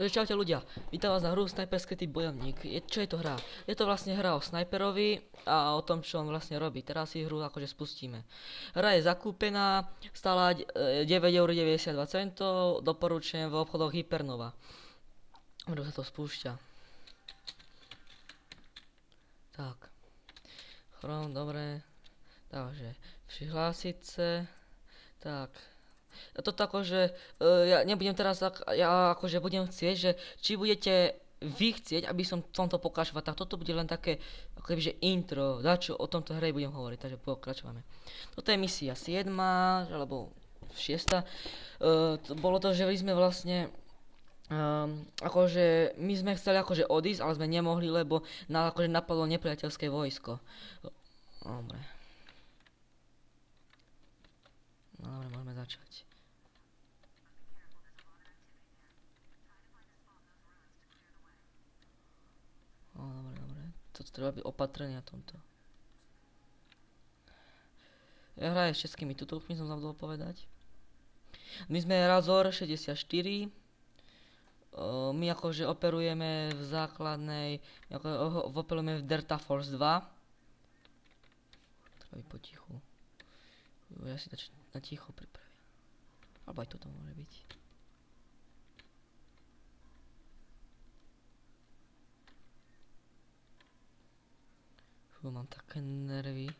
Takže čaute ľudia, vítam vás na hru Snajperský typ bojovník. Čo je to hra? Je to vlastne hra o snajperovi a o tom, čo on vlastne robí. Teraz si hru akože spustíme. Hra je zakúpená, stála 9,92 €, doporučujem v obchodoch Hypernova. Hru sa to spúšťa. Tak. Chrom, dobre. Takže, prihlásiť sa. Tak. A toto akože, ja nebudem teraz, ja akože budem chcieť, že či budete vy chcieť, aby som to pokračoval, tak toto bude len také, akoby že intro, dačo o tomto hre budem hovoriť, takže pokračujeme. Toto je misia 7, alebo 6. Bolo to, že my sme vlastne, akože my sme chceli akože odísť, ale sme nemohli, lebo nás akože napadlo nepriateľské vojsko. Dobre. No dobre, môžeme začať. Dobre. Toto treba byť opatrný na tomto. Ja hrajem s českými titulkami, som zabudol povedať. My sme Razor 64. My akože operujeme v základnej, operujeme v Delta Force 2. Treba byť potichu. Ja si to na ticho pripravím. Alebo aj toto môže byť. Mám také nervy.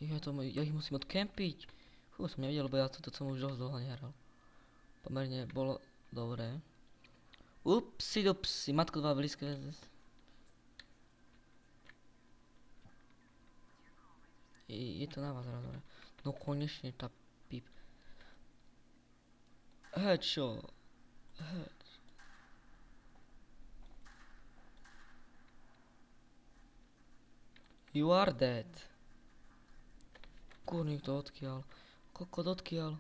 Ja ich musím odkempiť. Som nevedel, lebo ja toto som už dosť dlho nehral. Pomerne bolo dobré. Upsi, matko 2 blízke. Je to na vás Razor. No konečne tá pip. Headshot. You are dead. Kurník to odkiaľ. Kokot odkiaľ.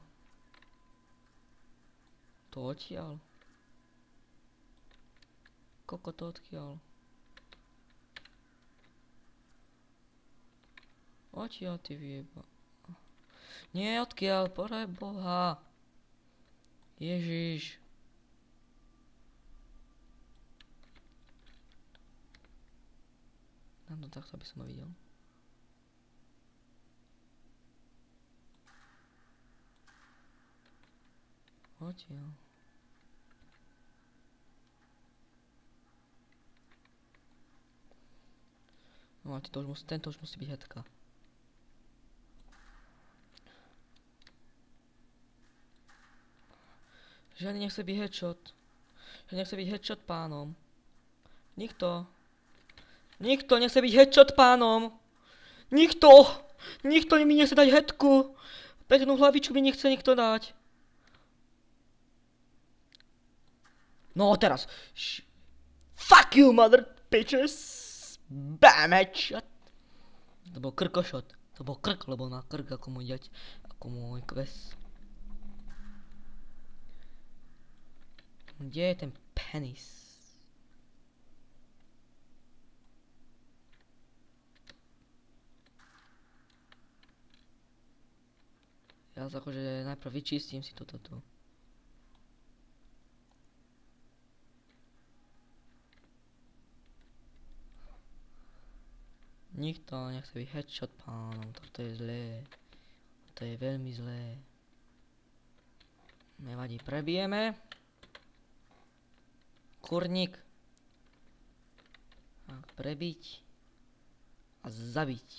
To odtiaľ. Kokot odkiaľ. Odtiaľ ty vieba. Nie odkiaľ, pre Boha. Ježiš. No takto by som ho videl. Odtiaľ. No a tento už musí byť headka. Žiadny nechce byť headshot. Žiadny nechce byť headshot pánom. Nikto nechce byť headshot pánom. Nikto mi nechce dať headku. Peknú hlavičku mi nechce nikto dať. No teraz. Fuck you, mother bitches. Bam, headshot. To bol krkošot. To bol krk, lebo na krk ako môj ďať. Ako môj kves. Kde je ten penis? Ja akože najprv vyčistím si toto tu. Nikto nechce byť headshot pánom, toto je zlé. Toto je veľmi zlé. Nevadí, prebijeme. Kurník. Tak, prebiť. A zabiť.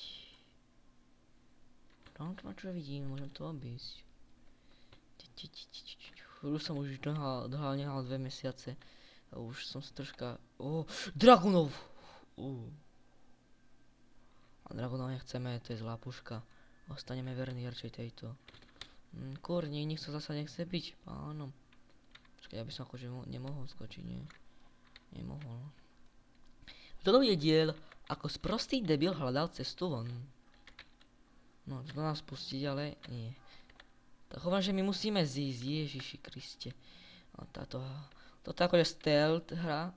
Čo vidím, môžem to obísť. Už som nehal 2 mesiace. A už som sa troška... Dragunov! A Dragunov nechceme, to je zlá puška. Ostaneme verní radšej tejto. Kurník, nikto zasa nechce byť pánom. Počkaj, ja by som akože nemohol skočiť, nie? Nemohol. Toto je diel, ako sprostý debil hľadal cestu von. No, to nás pustiť, ale nie. Tak hovorím, že my musíme zísť, Ježiši Kriste. No toto akože stealth hra.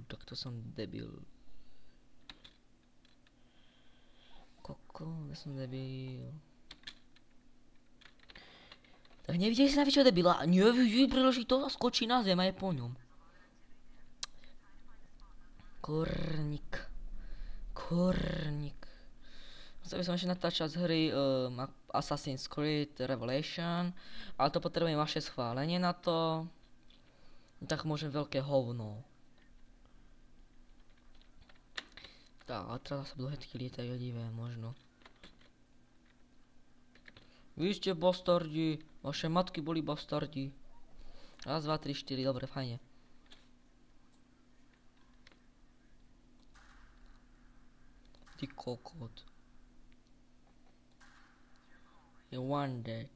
Tak to som debil. Ja som debil. Tak nevideli si najväčšieho debila? Nevidí, preloží to a skočí na zem a je po ňom. Korník. Chcel by som ešte natáčať z hry Assassin's Creed Revelation, ale to potrebujem vaše schválenie na to. Tak môžem veľké hovno. Tak, a teraz sa budú hetky lietajú, divé, možno. Vy ste bastardi, vaše matky boli bastardi. Raz, dva, tri, štyri, dobre, fajne. Ty kokot. You want that.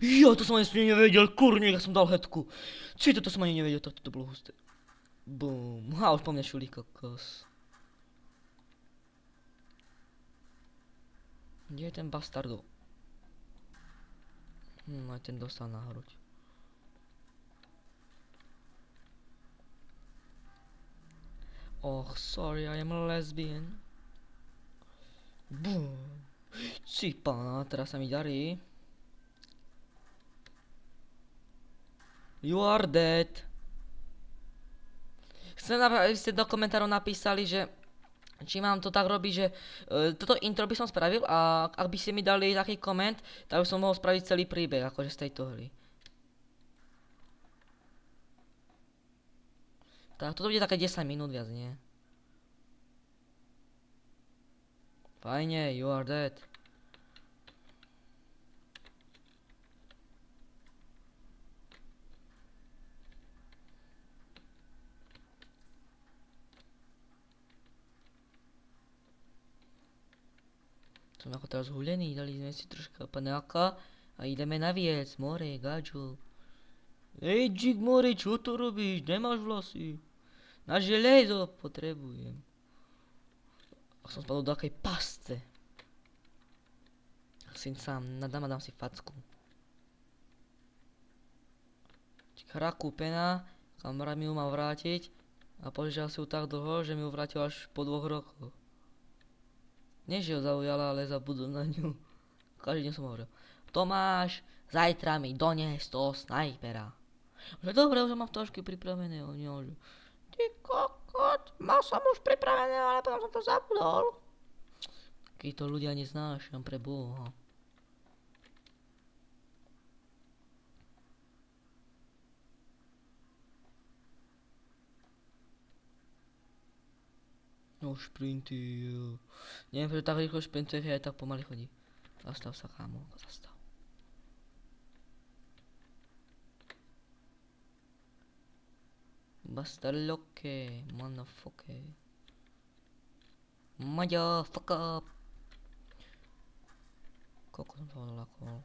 Ja, to som ani nevedel, kurník, ja som dal hetku. Či toto som ani nevedel, tak to bolo husté. Boom, a už po mne šulí kokos. Kde je ten bastardo? Aj ten dostal na hruď. Oh, sorry, I am a lesbian. Boom. Si pána, teraz sa mi darí. You are dead. Chcem, aby ste do komentárov napísali, že či mám to tak robiť, že toto intro by som spravil a ak by ste mi dali taký koment, tak by som mohol spraviť celý príbeh, akože z tejto hry. Tak, toto bude také 10 minút viac, nie? Fajne, you are dead. Som ako teraz hulený, dali sme si troška panáka a ideme na viec, more, gáčo. Ej, Jig, more, čo to robíš? Nemáš vlasy? Na železo potrebujem. Ak som spadol do takej pasce. Ak si sám nadám a dám si facku. Hra kúpená, kamarát mi ju mal vrátiť a požiadal si ju tak dlho, že mi ju vrátil až po 2 rokoch. Nie, že ho zaujala, ale zabudol na ňu. Každý deň som hovoril: Tomáš, zajtra mi donies toho snajpera. Že dobre, už mám trošky pripravené, že ty kokot, mal som už pripravené, ale potom som to zabudol. Keď to ľudia neznášam, pre Boha. No šprinty, jo. Neviem, prečo tak rýchlo šprintuje, aj tak pomaly chodí. Zastav sa, kámo, zastav. Bastarloke, motherfucker. Motherfucker. Koľko som toho nalakol?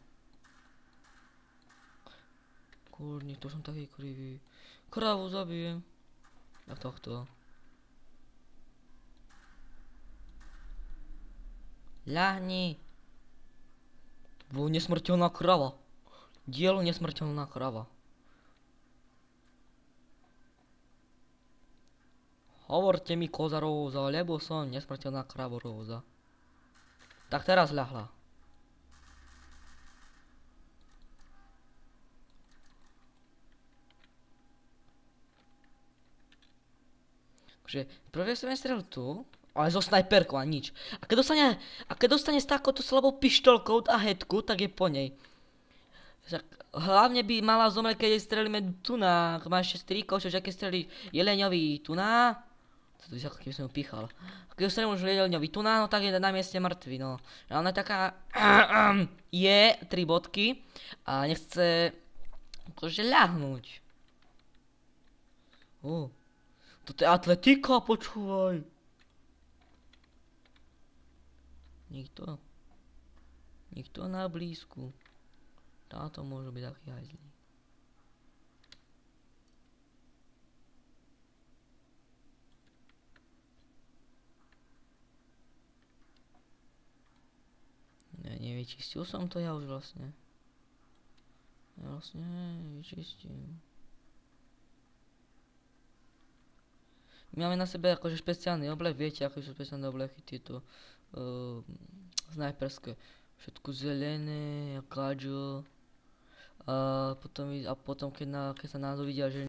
Kurník, to som taký krivý. Kravu zabijem. A tohto. Ľahni. Nesmrteľná krava. Dielo nesmrteľná krava. Hovorte mi, koza Róza, lebo som nesmrteľná krava Róza. Tak teraz ľahla. Takže prvé som strel tu. Ale zo snajperkou a nič. A keď dostane s takouto slabou pištolkou a hetku, tak je po nej. Hlavne by mala zomrieť, keď jej strelíme tu na... Má ešte strýkov, čo keď strelí jeleňový tu na... To je ako keby som ju pichal. A keď strelím už jeleňový tu na, no tak je na mieste mŕtvy, no. A ona je taká... Je 3 bodky a nechce... akože ľahnúť. Toto je atletika, počúvaj. Nikto na blízku. Táto môže byť taký hajzlý. Nevyčistil som to ja už vlastne. Ja vlastne vyčistím. My máme na sebe akože špeciálny oblek, viete, ako sú špeciálne obleky tieto snajperské. Všetko zelené, káčo. A potom keď sa nás uvidia, že